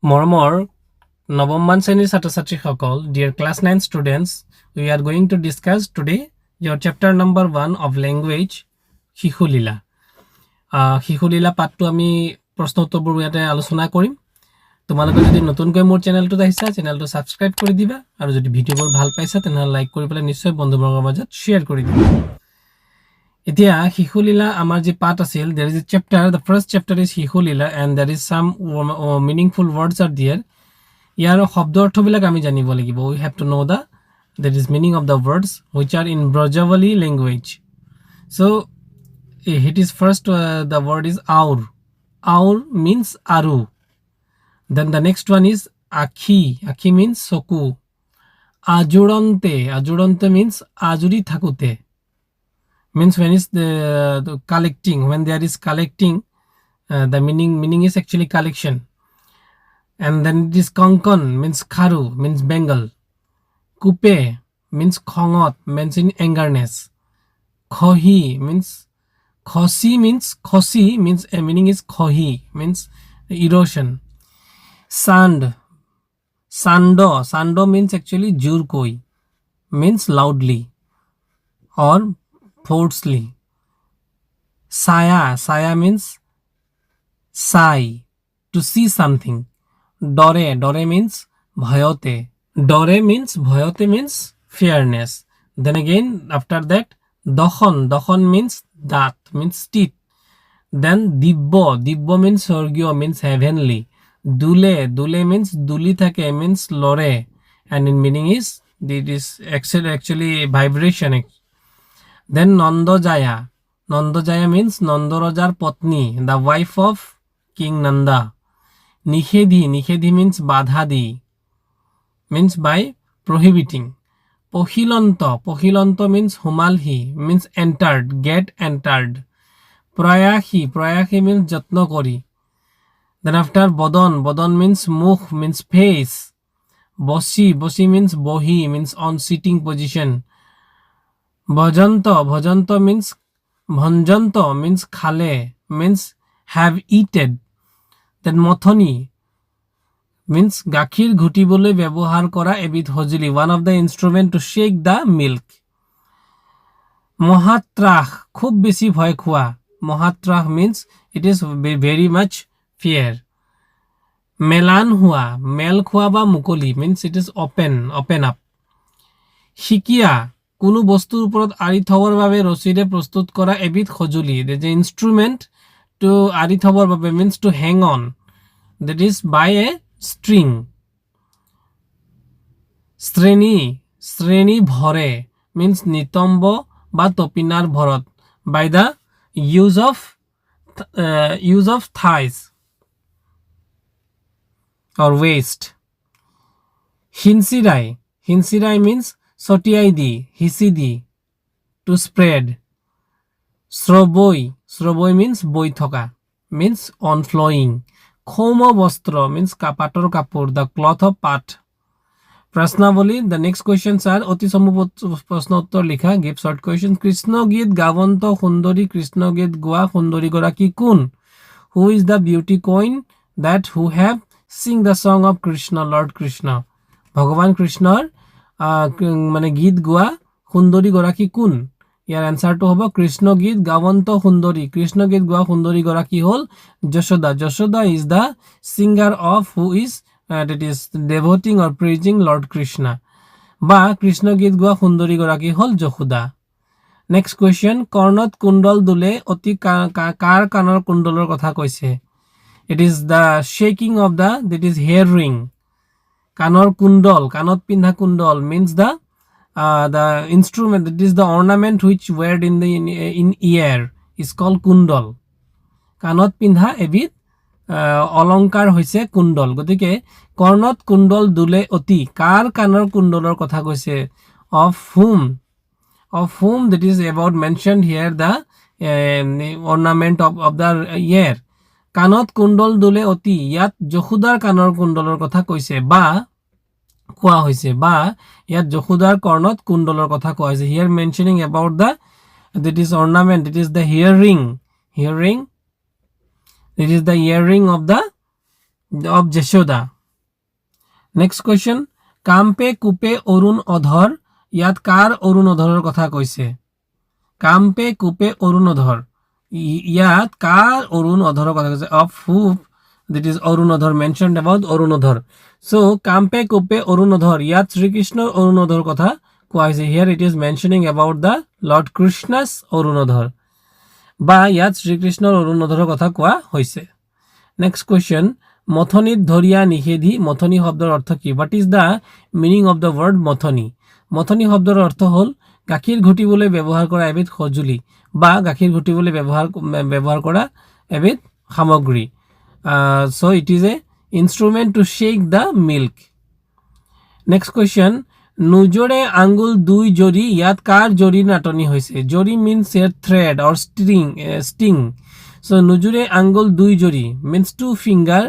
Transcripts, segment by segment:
মৰমৰ নৱমমান শ্ৰেণীৰ ছাত্ৰ ছাত্ৰীসকল, dear class 9 students, we are going to discuss today your chapter number 1 of language, Sisulila. Sisulila পাঠটো আমি প্ৰশ্ন উত্তৰবোৰ ইয়াতে আলোচনা কৰিম। তোমালোকে যদি নতুনকৈ মোৰ চেনেলটোত আহিছা, চেনেলটো সাবস্ক্ৰাইব কৰি দিবা আৰু যদি ভিডিঅ'বোৰ ভাল পাইছা তেনেহ'লে লাইক কৰি পেলাই নিশ্চয় বন্ধুবৰ্গৰ মাজত শ্বেয়াৰ কৰি দিবা। এতিয়া Sisulila আমাৰ যে পাঠ আছিল, there is a chapter, the first chapter is Sisulila and there is some meaningful words are there. ইয়াৰ শব্দ অৰ্থবিলাক আমি জানিব লাগিব। We have to know that is meaning of the words which are in Brajavali language. So it is first the word is aur. Aur means aru. Then the next one is akhi. Akhi means soku. Ajurante. Ajurante means ajuri thakute. Means when is the collecting, when there is collecting, the meaning is actually collection. And then it is konkon means kharu, means bengal. Kupe means khongot, means in angerness. Khohi means khosi, means meaning is khohi, means erosion. Sando means actually jur koi, means loudly or forcefully. Saya means sigh, to see something. Dore means bhayote. Dore means bhayote means fairness. Then again after that dokhon means that, means teeth. Then dibbo means sorgyo, means heavenly. Dule means duli thake, means lore, and in meaning is it is actually vibration. Then Nandojaya means Nandarajar Patni, the wife of King Nanda. Nikhedi means badhadi, means by prohibiting. Pohilonto means humalhi, means entered, get entered. Prayahi means jatno kori. Then after bodon means mukh, means face. Bosi means bohi, means on sitting position. Bhajanto means bhanjanto, means khale, means have eaten. Then mothoni means gakhir ghutibole ব্যবহার করা এবিধ সঁজুলি, one of the instrument to shake the milk. Mohatrach খুব বেশি ভয় খোয়া. Mohatrach means it is very much fear. Melan hua, mel খোৱা বা মুকলি, means it is open up. শিকিয়া কোনো বস্তুৰ ওপৰত আৰি থবৰ বাবে ৰছীৰে প্ৰস্তুত কৰা এবিধ সঁজুলি, the instrument to আৰি থবৰ বাবে, means to hang on, that is by a string. শ্রেণী ভরে means নিতম্ব বা তপিনার Bharat, by the use of thighs or waist. হিনসিরাই means সটিয়াই the, হিসি the, to spread. শ্রবই means বই থকা, means on flowing. Khomo bostro means pator kapur, the cloth of pat. Prasnavali, the next questions are oti samu prashno uttor likha, give short questions. Krishna git gavanto sundori, Krishna git goa sundori goraki kun? Who is the beauty queen that who have sing the song of Krishna, Lord Krishna? Bhagavan Krishnaর মানে গীত গোৱা সুন্দৰী গৰাকী কোন? ইয়াৰ এনসাৰটো হ'ব কৃষ্ণ গীত গাৱন্ত সুন্দৰী। কৃষ্ণ গীত গোৱা সুন্দৰী গৰাকী হ'ল Yashoda. Yashoda is the singer of who is that is devoting or praising Lord Krishna, বা কৃষ্ণ গীত গোৱা সুন্দৰী গৰাকী হ'ল যশোদা। নেক্সট কুৱেশ্যন, কৰ্ণত কুণ্ডল দুলে অতি কাৰ কাণৰ কুণ্ডলৰ কথা কৈছে? It is the shaking of that is hair ring. কাণৰ কুণ্ডল, কাণত পিন্ধা কুণ্ডল means the instrument, that is the ornament which weared in ear is called kundal. কাণত পিন্ধা এবিধ অলংকাৰ হৈছে কুণ্ডল। গতিকে কৰ্ণত কুণ্ডল দুলে অতি, কাৰ কাণৰ কুণ্ডলৰ কথা কৈছে? of whom that is about mentioned here the ornament of the ear. কাণত কুণ্ডল দুলে অতি, ইয়াত যশোদাৰ কাণৰ কুণ্ডলৰ কথা কৈছে বা কোৱা হৈছে, বা ইয়াত যশোদাৰ কৰ্ণত কুণ্ডলৰ কথা কোৱা হৈছে। here mentioning about that is ornament, it is the hearing, it is the earring of Jashoda. Next question, কাম্পে কুপে অৰুণ অধৰ, ইয়াত কাৰ অৰুণ অধৰৰ কথা কৈছে? কাম্পে কুপে অৰুণ অধৰ, ইয়াত কাৰ অৰুণ অধৰৰ কথা কৈছে? Of who that is অৰুণধৰ, mentioned about অৰুণধৰ. So কাম্পে কুপে অৰুণধৰ, ইয়াত শ্ৰীকৃষ্ণৰ অৰুণধৰ কথা কোৱা হৈছে. Here it is mentioning about the Lord Krishna's অৰুণধৰ, বা ইয়াত শ্ৰীকৃষ্ণৰ অৰুণধৰৰ কথা কোৱা হৈছে. নেক্সট কুৱেশ্যন, মথনিত ধৰিয়া নিষেধি, মথনি শব্দৰ অৰ্থ কি? What is the meaning of the word মথনি? মথনি শব্দৰ অৰ্থ হ'ল গাখীৰ ঘুটিবলৈ ব্যৱহাৰ কৰা এবিধ সঁজুলি বা গাখীৰ ঘুটিবলৈ ব্যৱহাৰ কৰা এবিধ সামগ্ৰী. So it is a instrument to shake the milk. Next question, নুজৰে আঙ্গুল দুই জৰি, ইয়াত কাৰ জৰি নাটনি হৈছে? জৰি means a thread or sting. So নুজৰে আঙ্গুল দুই জৰি means 2 finger,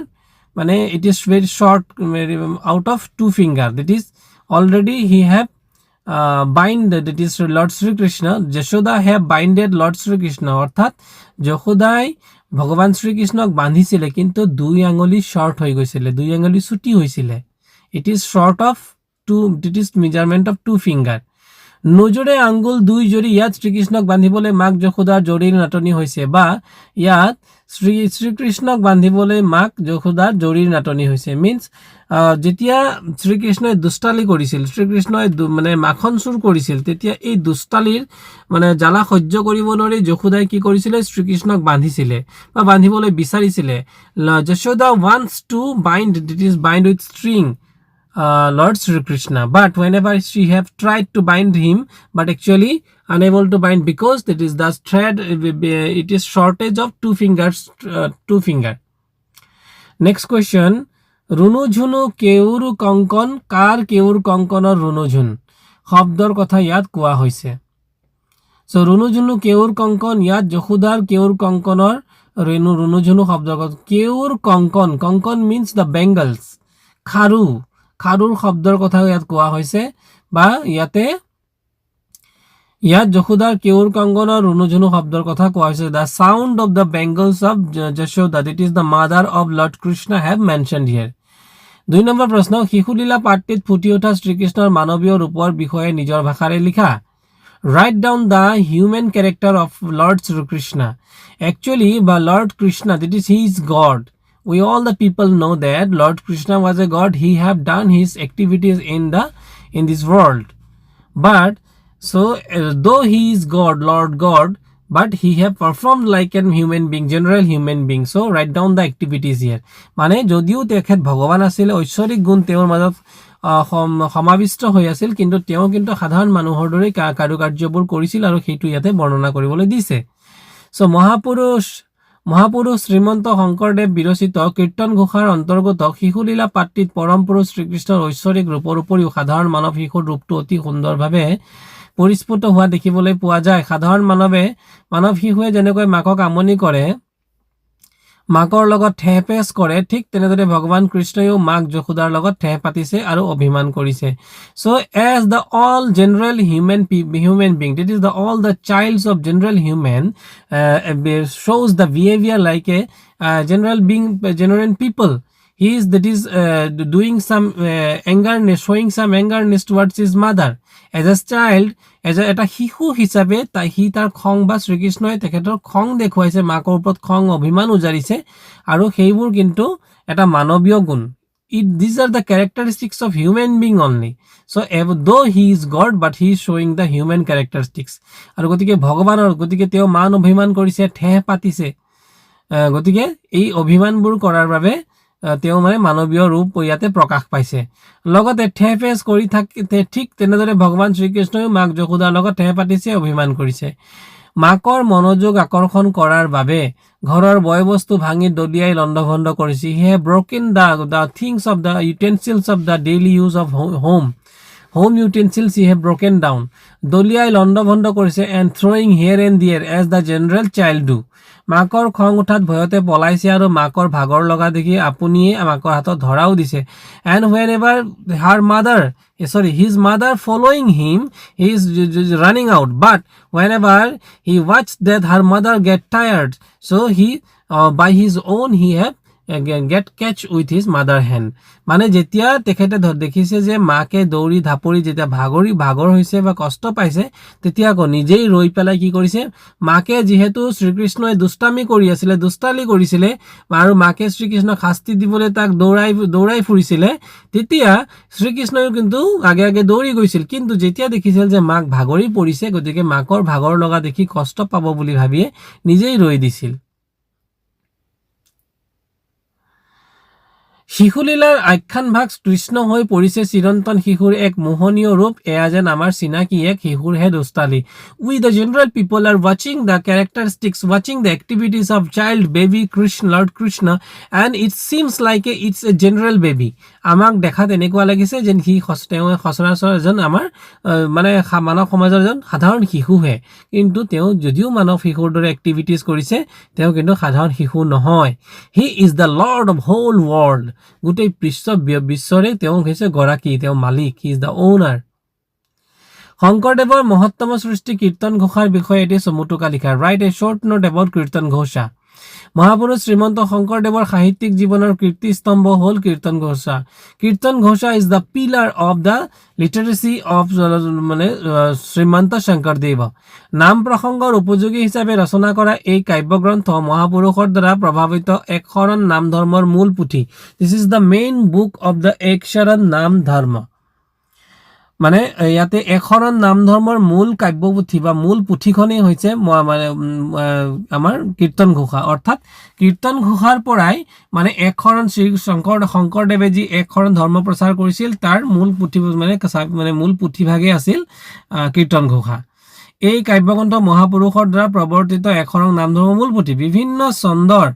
মানে it is very short, out of 2 finger. That is already he have bind, that is Lord Sri Krishna, Jashoda have binded Lord Sri Krishna, অর্থাৎ যশোদাই ভগৱান শ্ৰীকৃষ্ণক বান্ধিছিলে কিন্তু 2 আঙুলি শৰ্ট হৈ গৈছিলে, 2 আঙুলি ছুটি হৈছিলে. It is short of 2, it is measurement of 2 finger. নুজৰে আঙ্গুল দুই জৰি, ইয়াত শ্ৰীকৃষ্ণক বান্ধিবলৈ মাক যশোদাৰ জৰিৰ নাটনি হৈছে, বা ইয়াত শ্ৰীকৃষ্ণক বান্ধিবলৈ মাক যশোদাৰ জৰিৰ নাটনি হৈছে. মিনছ যেতিয়া শ্ৰীকৃষ্ণই দুষ্টালি কৰিছিল, শ্ৰীকৃষ্ণই মানে মাখন চুৰ কৰিছিল, তেতিয়া এই দুষ্টালিৰ মানে জ্বালা সহ্য কৰিব নোৱাৰি যশোদাই কি কৰিছিলে? শ্ৰীকৃষ্ণক বান্ধিছিলে বা বান্ধিবলৈ বিচাৰিছিলে. Yashoda wants to bind, it is bind with string Lord Sri Krishna, but whenever she have tried to bind him, but actually unable to bind because that is the thread, it is shortage of 2 fingers, 2 finger. Next question, Runu Jhunu কেউর কঙ্কন, কার কেউর কঙ্কনৰ ৰুনু ঝুন শব্দৰ কথা ইয়াত কোৱা হৈছে? So Runu Jhunu কেউৰ কঙ্কন, ইয়াত যশোদাৰ কেউৰ কঙ্কনৰ ৰুনু ঝুনু শব্দৰ কথা. কেউৰ কঙ্কন, কঙ্কন means the bangles, খাৰু, খাৰুৰ শব্দৰ কথা ইয়াত কোৱা হৈছে, বা ইয়াত যশোদাৰ কেউৰ কঙ্কনৰ ৰুণুঝুনু শব্দৰ কথা কোৱা হৈছে. The sound of the bangles of Jashoda, that is the mother of Lord Krishna, have mentioned here. 2 number প্ৰশ্ন, শিশুলীলা পাঠটিত ফুটি উঠা শ্ৰীকৃষ্ণৰ মানৱীয় ৰূপৰ বিষয়ে নিজৰ ভাষাৰে লিখা. Write down the human character of Lord Sri Krishna. Actually, by Lord Krishna, that is he is God. We all the people know that Lord Krishna was a god. He have done his activities in this world. But so though he is God, Lord God, but he have performed like a human being, general human being. So write down the activities here. মানে যদিও তেখেত ভগৱান আছিল, ঐশ্বৰিক গুণ তেওঁৰ মাজত সমাবিষ্ট হৈ আছিল, কিন্তু তেওঁ কিন্তু সাধাৰণ মানুহৰ দৰে কাৰ্যবোৰ কৰিছিল আৰু সেইটো ইয়াতে বৰ্ণনা কৰিবলৈ দিছে. সো মহাপুৰুষ শ্ৰীমন্ত শংকৰদেৱ বিৰচিত কীৰ্তন ঘোষাৰ অন্তৰ্গত শিশুলীলা পাঠটিত পৰম পুৰুষ শ্ৰীকৃষ্ণৰ ঐশ্বৰিক ৰূপৰ উপৰিও সাধাৰণ মানৱ শিশুৰ ৰূপটো অতি সুন্দৰভাৱে পৰিস্ফুট হোৱা দেখিবলৈ পোৱা যায়. সাধাৰণ মানৱ শিশুৱে যেনেকৈ মাকক আমনি কৰে, মাকৰ লগত ঠেহ পেচ কৰে, ঠিক তেনেদৰে ভগৱান কৃষ্ণইও মাক যশোদাৰ লগত ঠেহ পাতিছে আৰু অভিমান কৰিছে. So as the all general human being, that is the all the childs of general human shows the behavior like a general being, general people. He is doing some angerness, showing some angerness towards his mother. As a child, এটা শিশু হিচাপে সি তাৰ খং বা শ্ৰীকৃষ্ণই তেখেতৰ খং দেখুৱাইছে, মাকৰ ওপৰত খং অভিমান উজাৰিছে, আৰু সেইবোৰ কিন্তু এটা মানৱীয় গুণ. These are the characteristics of human being only. So though he is God, but he is showing the human characteristics. আৰু গতিকে ভগৱানৰ, গতিকে তেওঁ মান অভিমান কৰিছে, ঠেহ পাতিছে, গতিকে এই অভিমানবোৰ কৰাৰ বাবে তেওঁ মানে মানৱীয় ৰূপ ইয়াতে প্ৰকাশ পাইছে. লগতে ঠেহ পেচ কৰি থাকে, ঠিক তেনেদৰে ভগৱান শ্ৰীকৃষ্ণই মাক যশোদাৰ লগত ঠেহ পাতিছে, অভিমান কৰিছে. মাকৰ মনোযোগ আকৰ্ষণ কৰাৰ বাবে ঘৰৰ বয় বস্তু ভাঙি দলিয়াই লণ্ডভণ্ড কৰিছে. He have broken the things of the utensils of the daily use of home utensils he have broken down. দলিয়াই লণ্ডভণ্ড কৰিছে, and throwing here and there as the general child do. মাকৰ খং উঠাত ভয়তে পলাইছে আৰু মাকৰ ভাগৰ লগা দেখি আপুনিয়ে মাকৰ হাতত ধৰাও দিছে. And whenever his mother following him, he is running out. But whenever he watched that her mother get tired, so he by his own he have get catch with his mother hand. মানে যেতিয়া তেখেতে দেখিছে যে মাকে দৌৰি ধাপৰি যেতিয়া ভাগৰ হৈছে বা কষ্ট পাইছে তেতিয়া আকৌ নিজেই ৰৈ পেলাই কি কৰিছে মাকে যিহেতু শ্ৰীকৃষ্ণই দুষ্টামি কৰি আছিলে দুষ্টালি কৰিছিলে আৰু মাকে শ্ৰীকৃষ্ণক শাস্তি দিবলৈ তাক দৌৰাই ফুৰিছিলে তেতিয়া শ্ৰীকৃষ্ণই কিন্তু আগে দৌৰি গৈছিল কিন্তু যেতিয়া দেখিছিল যে মাক ভাগৰি পৰিছে গতিকে মাকৰ ভাগৰ লগা দেখি কষ্ট পাব বুলি ভাবিয়ে নিজেই ৰৈ দিছিল শিশুলীলাৰ আখ্যান ভাগ কৃষ্ণ হৈ পৰিছে চিৰন্তন শিশুৰ এক মোহনীয় ৰূপ এয়া যেন আমাৰ চিনাকি এক শিশুৰ হে দুষ্টালি উই দ্য জেনাৰেল পিপল আৰ ৱাচিং দ্য কেৰেক্টাৰিষ্টিক্স ৱাচিং the activities of child baby Krishna lord Krishna and it ছিমছ like it's a general baby আমাক দেখাত এনেকুৱা লাগিছে যেন সি তেওঁ সচৰাচৰ এজন আমাৰ মানে মানৱ সমাজৰ এজন সাধাৰণ শিশুহে কিন্তু তেওঁ যদিও মানৱ শিশুৰ দৰে এক্টিভিটিজ কৰিছে তেওঁ কিন্তু সাধাৰণ শিশু নহয় he is the lord of whole world গোটেই বিশ্বৰে তেওঁ হৈছে গৰাকী তেওঁ মালিক হি ইজ দ্য ওনাৰ শংকৰদেৱৰ মহত্তম সৃষ্টি কীৰ্তন ঘোষাৰ বিষয়ে এটি চমুটুকা লিখা right A short note about Kirtan Ghosha মহাপুৰুষ শ্ৰীমন্ত শংকৰদেৱৰ সাহিত্যিক জীৱনৰ কীৰ্তিস্তম্ভ হ'ল Kirtan Ghosha is the pillar of the লিটাৰেচি of মানে শ্ৰীমন্ত শংকৰদেৱ নাম প্ৰসংগৰ উপযোগী হিচাপে ৰচনা কৰা এই কাব্যগ্ৰন্থ মহাপুৰুষৰ দ্বাৰা প্ৰভাৱিত এক শৰণ নাম ধৰ্মৰ মূল পুথি দিছ is the main book of the এক শৰণ নাম ধৰ্ম মানে ইয়াতে এশৰণ নাম ধৰ্মৰ মূল কাব্যপুথি বা মূল পুথিখনেই হৈছে মানে আমাৰ কীৰ্তন ঘোষা অৰ্থাৎ কীৰ্তন ঘোষাৰ পৰাই মানে এশৰণ শ্ৰী শংকৰদেৱে যি এশৰণ ধৰ্ম প্ৰচাৰ কৰিছিল তাৰ মূল পুথি মানে মূল পুথিভাগে আছিল কীৰ্তন ঘোষা এই কাব্যগ্ৰন্থ মহাপুৰুষৰ দ্বাৰা প্ৰৱৰ্তিত এশৰণ নাম ধৰ্মৰ মূল পুথি বিভিন্ন ছন্দৰ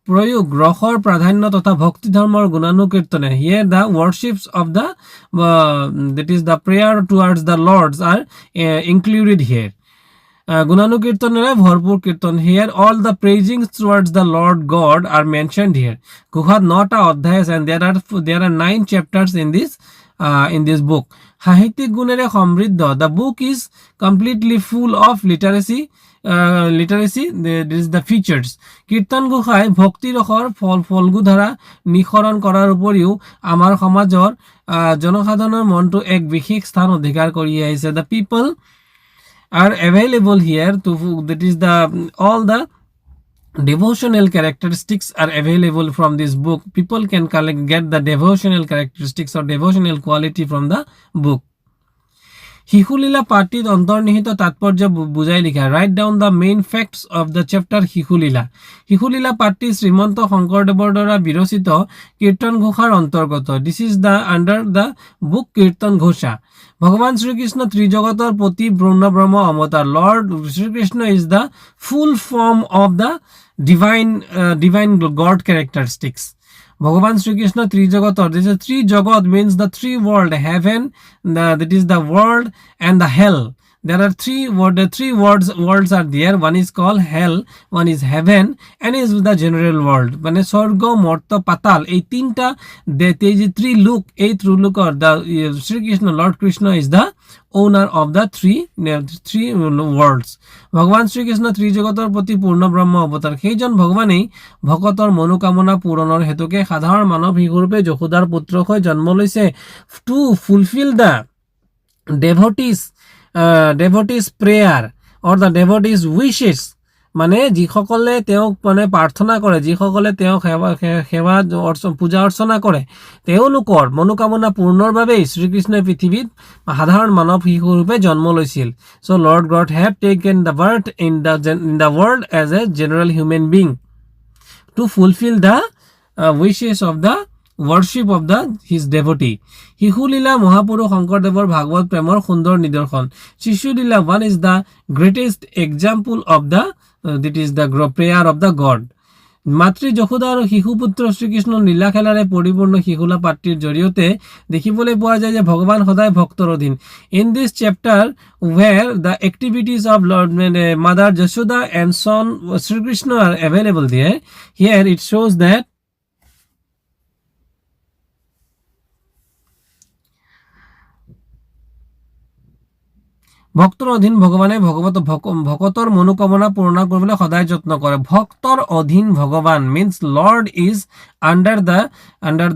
প্ৰয়োগ ৰসৰ প্ৰাধান্য তথা ভক্তি ধৰ্মৰ গুণানুকীৰ্তনে here the worships of the that is the prayer towards the lords are included here গুণানুকীৰ্তনেৰে ভৰপূৰ কীৰ্তন হিয়াৰ all the praisings towards the Lord God are mentioned here ঘোষাত 9টা অধ্যায় আছে and there are 9 chapters in this book সাহিত্যিক গুণেৰে সমৃদ্ধ the book is completely full of literacy this is the features কীৰ্তন ঘোষাই ভক্তি ৰসৰ ফলগু ধাৰা নিখৰণ কৰাৰ উপৰিও আমাৰ সমাজৰ জনসাধাৰণৰ মনটো এক বিশেষ স্থান অধিকাৰ কৰি আহিছে the people are available here to that is the all the devotional characteristics are available from this book people can get the devotional characteristics or devotional quality from the book শিশুলীলা পাঠটিত অন্তৰ্নিহিত তাৎপৰ্য বুজাই লিখা write down the main facts of the chapter Shishulila পাঠটি শ্ৰীমন্ত শংকৰদেৱৰ দ্বাৰা বিৰচিত কীৰ্তন ঘোষাৰ অন্তৰ্গত this is the under the book Kirtan Ghosha ভগৱান শ্ৰীকৃষ্ণ ত্ৰিজগতৰ প্ৰতি ব্ৰহ্ম অৱতাৰ lord Srikrishna is the full form of the divine god characteristics ভগৱান Srikrishna ত্ৰিজগতৰ this is three jagat means the three world heaven that is the world and the hell there are three worlds are there one is called hell one is heaven and is the general world মানে স্বর্গ মর্ত পাতাল এই তিনটা যে three look এই three look or the Sri Krishna Lord Krishna is the owner of the three worlds ভগৱান শ্ৰীকৃষ্ণ ত্ৰিজগতৰ প্ৰতি পূৰ্ণ ব্ৰহ্ম অৱতাৰ সেইজন ভগৱানেই ভকতৰ মনোকামনা পূৰণৰ হেতুকে সাধাৰণ মানৱ শিশুৰূপে যশোদাৰ পুত্ৰ হৈ জন্ম লৈছে two fulfil the devotees prayer or the devotees wishes মানে যিসকলে তেওঁক মানে প্ৰাৰ্থনা কৰে যিসকলে তেওঁ সেৱা পূজা অৰ্চনা কৰে তেওঁলোকৰ মনোকামনা পূৰ্ণৰ বাবে শ্ৰীকৃষ্ণই পৃথিৱীত সাধাৰণ মানৱ শিশুৰূপে জন্ম লৈছিল so Lord God have taken the birth in the world as a general human being to fulfill the wishes of the worship of his devotee শিশুলীলা মহাপুৰুষ শংকৰদেৱৰ ভাগৱত প্ৰেমৰ সুন্দৰ নিদৰ্শন শিশুলীলা one is the greatest example of that is the prayer of the god মাতৃ যশোদা আৰু শিশুপুত্ৰ শ্ৰীকৃষ্ণ লীলা খেলাৰে পৰিপূৰ্ণ শিশুলা পাঠটিৰ জৰিয়তে দেখিবলৈ পোৱা যায় যে ভগৱান সদায় ভক্তৰ অধীন in this chapter where the activities of Lord Mother Yashoda and son Sri Krishna are available there here it shows that ভক্তৰ অধীন ভগৱানে ভকতৰ মনোকামনা পূৰণ কৰিবলৈ সদায় যত্ন কৰে ভক্তৰ অধীন ভগৱান means Lord is under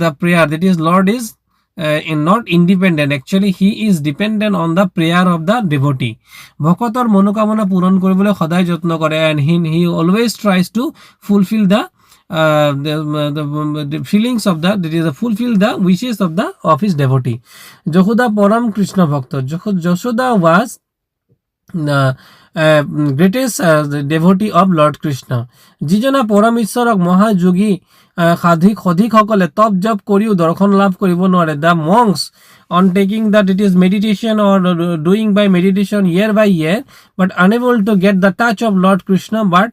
the prayer that is Lord is not independent actually he is dependent on the prayer of the devotee ভকতৰ মনোকামনা পূৰণ কৰিবলৈ সদায় যত্ন কৰে and he always tries to fulfill the feelings of that is fulfill the wishes of his devotee Yashoda param Krishna bhakta Yashoda was greatest devotee of Lord Krishna যিজনা পৰম ঈশ্বৰক মহাযোগী সাধিক সকলে তপ জপ কৰিও দৰ্শন লাভ কৰিব নোৱাৰে the monks on taking that it is meditation or doing by meditation year by year but unable to get the touch of Lord Krishna but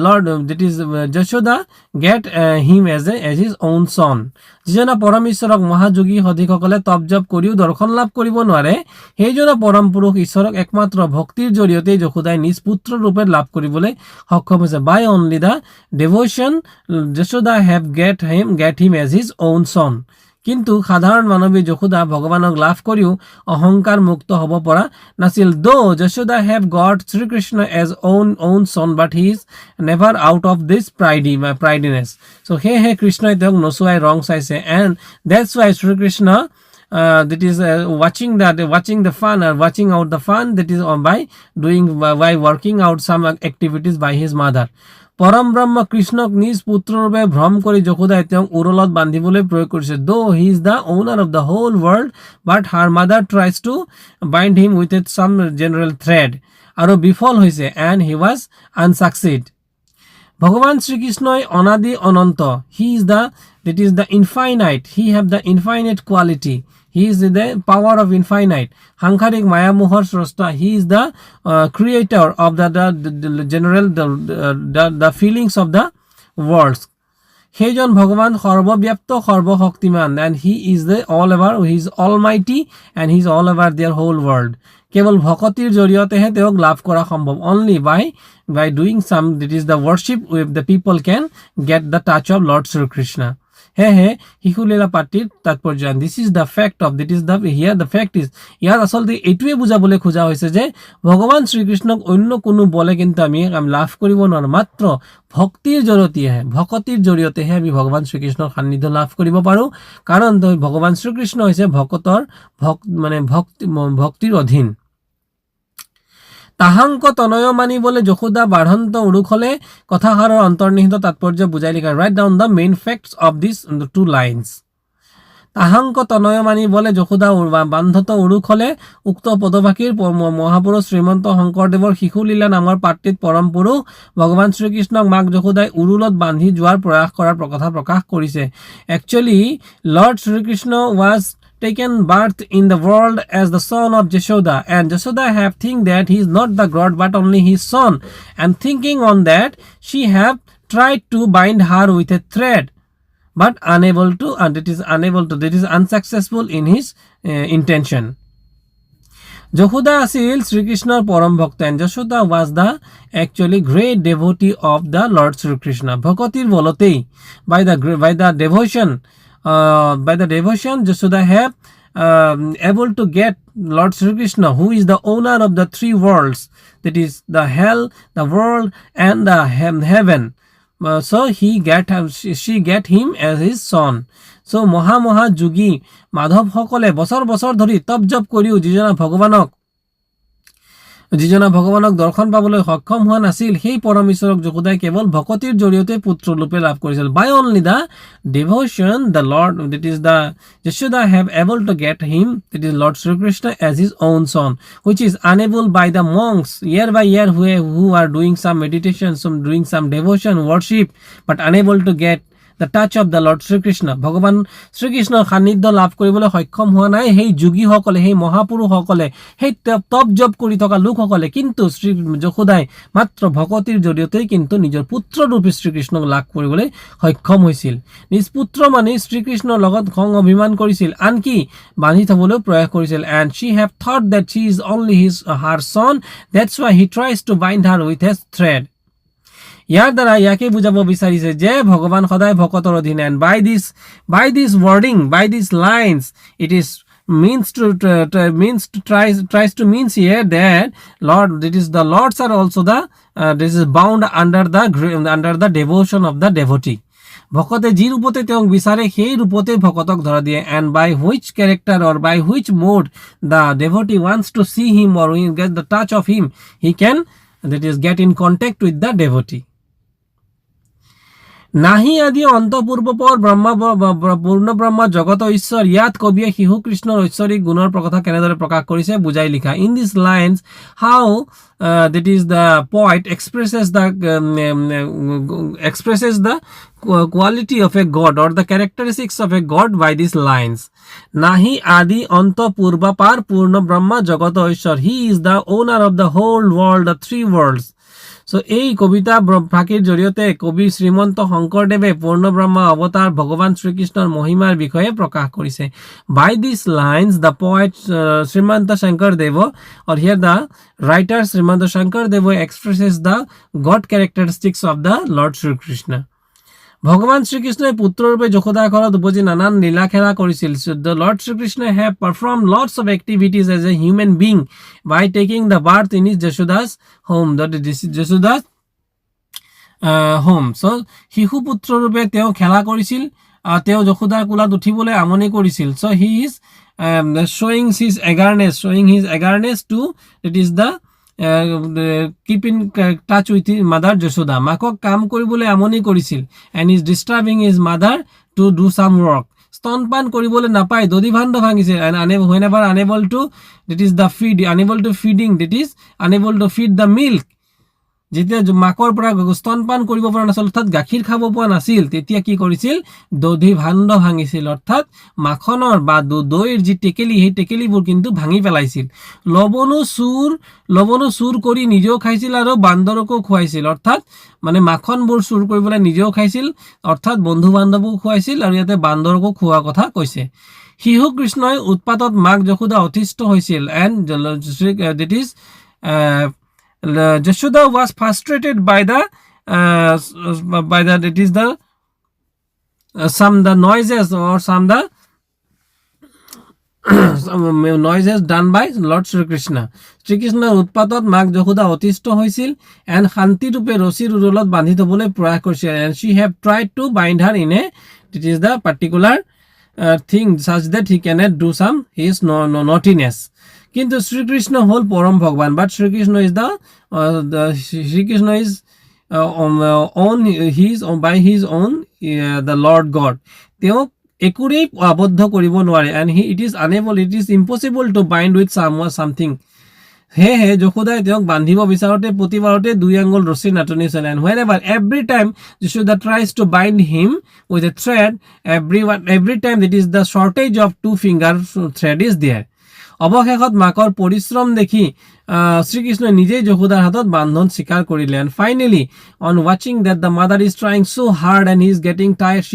Lord that is Yashoda get him as his own son যিজনা পৰম ঈশ্বৰক মহাযোগী সাধিক সকলে তপ জপ কৰিও দৰ্শন লাভ কৰিব নোৱাৰে সেইজনা পৰম পুৰুষ ঈশ্বৰক একমাত্ৰ ভক্তিৰ জৰিয়তে যশোদাই নিজ পুত্ৰ ৰূপে লাভ কৰিবলৈ সক্ষম হৈছে by only the devotion Yashoda have get him as his own son কিন্তু সাধাৰণ মানৱী যশোদা ভগৱানক লাভ কৰিও অহংকাৰ মুক্ত হ'ব পৰা নাছিল though Yashoda have got Sri Krishna as own son but he is never out of this pridiness so he Krishna তেওঁক নচুৱাই ৰং চাইছে and that's why Sri Krishna that is watching the fun or watching out the fun that is by working out some activities by his mother পৰম ব্ৰহ্ম কৃষ্ণক নিজ পুত্ৰৰূপে ভ্ৰম কৰি যশোদাই তেওঁক উৰলত বান্ধিবলৈ প্ৰয়োগ কৰিছে though he is the owner of the whole world but her mother tries to bind him with some general thread আৰু বিফল হৈছে and he was unsucceed ভগৱান শ্ৰীকৃষ্ণই অনাদি অনন্ত he is the infinite he have the infinite quality he is the power of infinite সাংসাৰিক মায়া মোহৰ স্ৰষ্টা he is the creator of the general the feelings of the worlds সেইজন ভগৱান সৰ্বব্যাপ্ত সৰ্বশক্তিমান and he is the all over he is almighty and he is all over their whole world কেৱল ভক্তিৰ জৰিয়তেহে তেওঁক লাভ কৰা সম্ভৱ only by doing some that is the worship with the people can get the touch of Lord Sri Krishna হে শিশুলীলা পাটিৰ তাৎপৰ্য this is the fact of that is the here the fact is ইয়াত আসলতে এটুৱে বুজাবলৈ খোজা হৈছে যে ভগৱান শ্ৰীকৃষ্ণক অন্য কোনো বলে কিন্তু আমি লাভ কৰিব নোৱাৰো মাত্ৰ ভক্তিৰ জৰিয়তেহে আমি ভগৱান শ্ৰীকৃষ্ণৰ সান্নিধ্য লাভ কৰিব পাৰো কাৰণ ভগৱান শ্ৰীকৃষ্ণ হৈছে ভকতৰ ভক্তিৰ অধীন তাহাংক তনয় মানিবলে যশোদা বাঢ়ন্ত উৰুখলে কথাষাৰৰ অন্তৰ্নিহিত তাৎপৰ্য বুজাই লিখা write down the main facts of these two lines তাহাংক তনয় মানিবলে যশোদা বান্ধত উৰুখলে উক্ত পদভাষীৰ মহাপুৰুষ শ্ৰীমন্ত শংকৰদেৱৰ শিশুলীলা নামৰ পাত্ৰিত পৰম পুৰুষ ভগৱান শ্ৰীকৃষ্ণক মাক যশোদাই উৰুলত বান্ধি যোৱাৰ প্ৰয়াস কৰাৰ কথা প্ৰকাশ কৰিছে actually Lord Sri Krishna was taken birth in the world as the son of Yashoda and Yashoda have think that he is not the God but only his son and thinking on that she have tried to bind her with a thread but unable to that is unsuccessful in his intention Yashoda আছিল শ্ৰীকৃষ্ণৰ পৰম ভক্ত and Yashoda was the actually great devotee of the Lord Sri Krishna ভকতিৰ বলতেই by the devotion Yashoda have able to get Lord Sri Krishna who is the owner of the three worlds that is the hell the world and the heaven so she get him as his son so মহা যোগী মাধৱ সকলে বছৰ ধৰি তপ জপ কৰিও যিজনা ভগৱানক দৰ্শন পাবলৈ সক্ষম হোৱা নাছিল সেই পৰম ঈশ্বৰক যশোদাই কেৱল ভক্তিৰ জৰিয়তে পুত্ৰ ৰূপে লাভ কৰিছিল by only the devotion the Lord that is the Yashoda have able to get him that is Lord Sri Krishna as his own son which is unable by the monks year by year who are doing some meditation doing some devotion worship but unable to get the touch of the Lord Sri Krishna ভগৱান শ্ৰীকৃষ্ণৰ সান্নিধ্য লাভ কৰিবলৈ সক্ষম হোৱা নাই সেই যোগী সকলে সেই মহাপুৰুষ সকলে সেই তপ জপ কৰি থকা লোকসকলে কিন্তু শ্ৰী যশোদাই মাত্ৰ ভক্তিৰ জৰিয়তেই কিন্তু নিজৰ পুত্ৰ ৰূপী শ্ৰীকৃষ্ণক লাভ কৰিবলৈ সক্ষম হৈছিল নিজ পুত্ৰ মানে শ্ৰীকৃষ্ণৰ লগত খং অভিমান কৰিছিল আনকি বান্ধি থবলৈ প্ৰয়াস কৰিছিল and she have thought that she is only her son that's why he tries to bind her with a thread ইয়াৰ দ্বাৰা ইয়াকে বুজাব বিচাৰিছে যে ভগৱান সদায় ভকতৰ অধীন and by this wording by these lines it is tries to means here that Lord, it is the lords are also the this is bound under the devotion of the devotee. ভকতে যি ৰূপতে তেওঁক বিচাৰে সেই ৰূপতে ভকতক ধৰা দিয়ে, and by which character or by which mode the devotee wants to see him or get the touch of him, he can, that is, get in contact with the devotee. নাহি আদি অন্ত পূৰ্বপৰ ব্ৰহ্মা পূৰ্ণ ব্ৰহ্মা জগত ঈশ্বৰ, ইয়াত কবিয়ে শিশু কৃষ্ণৰ ঐশ্বৰিক গুণৰ কথা কেনেদৰে প্ৰকাশ কৰিছে বুজাই লিখা. In this lines how that is the poet expresses the quality of a god or the characteristics of a god by these lines. Nahi adi anta purva par purna brahma jagata ishwar, he is the owner of the whole world, the three worlds. So এই কবিতা ফাঁকিৰ জৰিয়তে কবি শ্ৰীমন্ত শংকৰদেৱে পূৰ্ণ ব্ৰহ্মা অৱতাৰ ভগৱান শ্ৰীকৃষ্ণৰ মহিমাৰ বিষয়ে প্ৰকাশ কৰিছে. By these lines the poet Srimanta Shankardev, or here the writer Srimanta Shankardev expresses the god characteristics of the Lord Shri Krishna. ভগৱান শ্ৰীকৃষ্ণই পুত্ৰৰূপে যশোদাৰ ঘৰত উপজি নানান লীলা খেলা কৰিছিল. The Lord Shri Krishna have performed lots of activities as a human being by taking the birth in his Jashoda's home, that is Jashoda's home. So শিশু পুত্ৰৰূপে তেওঁ খেলা কৰিছিল, তেওঁ যশোদাৰ কোলাত উঠিবলৈ আমনি কৰিছিল. So he is showing his eagerness to, it is the keep in touch with his mother Jashoda. মাকক কাম কৰিবলৈ আমনি কৰিছিল, and is disturbing his mother to do some work. স্তনপান কৰিবলৈ নাপায়, দধিভাণ্ড ভাঙিছিল, and whenever unable to feed the milk, যেতিয়া মাকৰ পৰা স্তনপান কৰিব পৰা নাছিল, অৰ্থাৎ গাখীৰ খাব পৰা নাছিল, তেতিয়া কি কৰিছিল, দধি ভাণ্ড ভাঙিছিল, অৰ্থাৎ মাখনৰ বা দৈৰ যি টেকেলি, সেই টেকেলিবোৰ কিন্তু ভাঙি পেলাইছিল. লৱণো চুৰ কৰি নিজেও খাইছিল আৰু বান্দৰকো খুৱাইছিল, অৰ্থাৎ মানে মাখনবোৰ চুৰ কৰিবলৈ নিজেও খাইছিল, অৰ্থাৎ বন্ধু বান্ধৱকো খুৱাইছিল, আৰু ইয়াতে বান্দৰকো খোৱাৰ কথা কৈছে. শিশু কৃষ্ণই উৎপাতত মাক যশোদা অতিষ্ঠ হৈছিল, and that is Jashoda was frustrated by the it is the noises or some noises done by Lord Shri Krishna. Shri Krishna utpatot mak Jashoda অতিষ্ঠ হৈছিল, and শান্তি ৰূপে ৰছীৰ উৰলত বান্ধি থবলৈ প্ৰয়াস কৰিছিল, and she have tried to bind her in a, it is the particular thing such that he cannot do some his naughtiness. কিন্তু শ্রীকৃষ্ণ হল পরম ভগবান, but Srikrishna is Srikrishna is by his own the Lord God. তেওঁক একোৰেই আবদ্ধ কৰিব নোৱাৰে, and it is impossible to bind with something. সেয়েহে যশোদাই তেওঁক বান্ধিব বিচাৰোতে প্ৰতিবাৰতে দুই আঙুল ৰছী নাটনি চলে, and whenever every time Jashoda tries to bind him with a thread, every time it is the shortage of two finger thread is there. অৱশেষত মাকৰ পৰিশ্ৰম দেখি শ্ৰীকৃষ্ণ নিজেই যশোদাৰ হাতত বান্ধন স্বীকাৰ কৰিলে, and finally on watching that the mother is trying so hard and she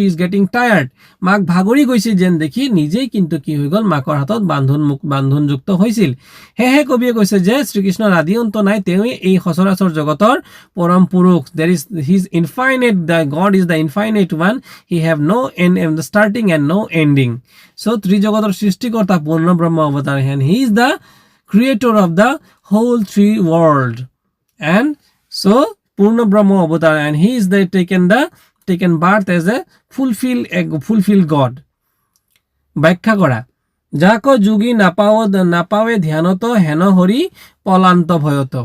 is getting tired, মাক ভাগৰি গৈছে যেন দেখি নিজেই কিন্তু কি হৈ গল, মাকৰ হাতত বান্ধনযুক্ত হৈছিল. সেয়েহে কবিয়ে কৈছে যে শ্ৰীকৃষ্ণৰ আদি অন্ত নাই, তেওঁই এই সচৰাচৰ জগতৰ পৰম পুৰুষ. There is his infinite, the God is the infinite one, he have no end, the starting and no ending. So ত্ৰিজগতৰ সৃষ্টিকৰ্তা পূৰ্ণ ব্ৰহ্ম অৱতাৰ, and he is the creator of the whole three world, and so Purna Brahma avatar, and he is the taken birth as a fulfill God. ব্যাখ্যা করা, যাকো যোগী নাপাৱে ধ্যানত হেন হৰি পলান্ত ভয়ত,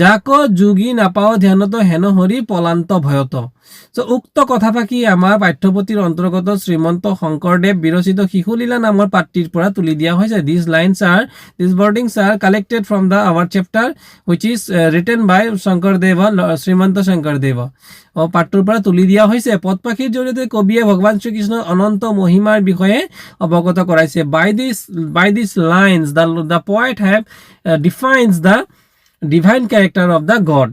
যাকো যোগী নাপাও ধ্যানত হেন হৰি পলান্ত ভয়ত. So উক্ত কথা পাকি আমাৰ পাঠ্যপুথিৰ অন্তৰ্গত শ্ৰীমন্ত শংকৰদেৱ বিৰচিত শিশুলীলা নামৰ পাঠটিৰ পৰা তুলি দিয়া হৈছে. These wordings are collected from our chapter which is written by Srimanta Sankardev. পাঠটোৰ পৰা তুলি দিয়া হৈছে. পদপাখীৰ জৰিয়তে কবিয়ে ভগৱান শ্ৰীকৃষ্ণৰ অনন্ত মহিমাৰ বিষয়ে অৱগত কৰাইছে. By these lines the poet have defines the divine character of the God.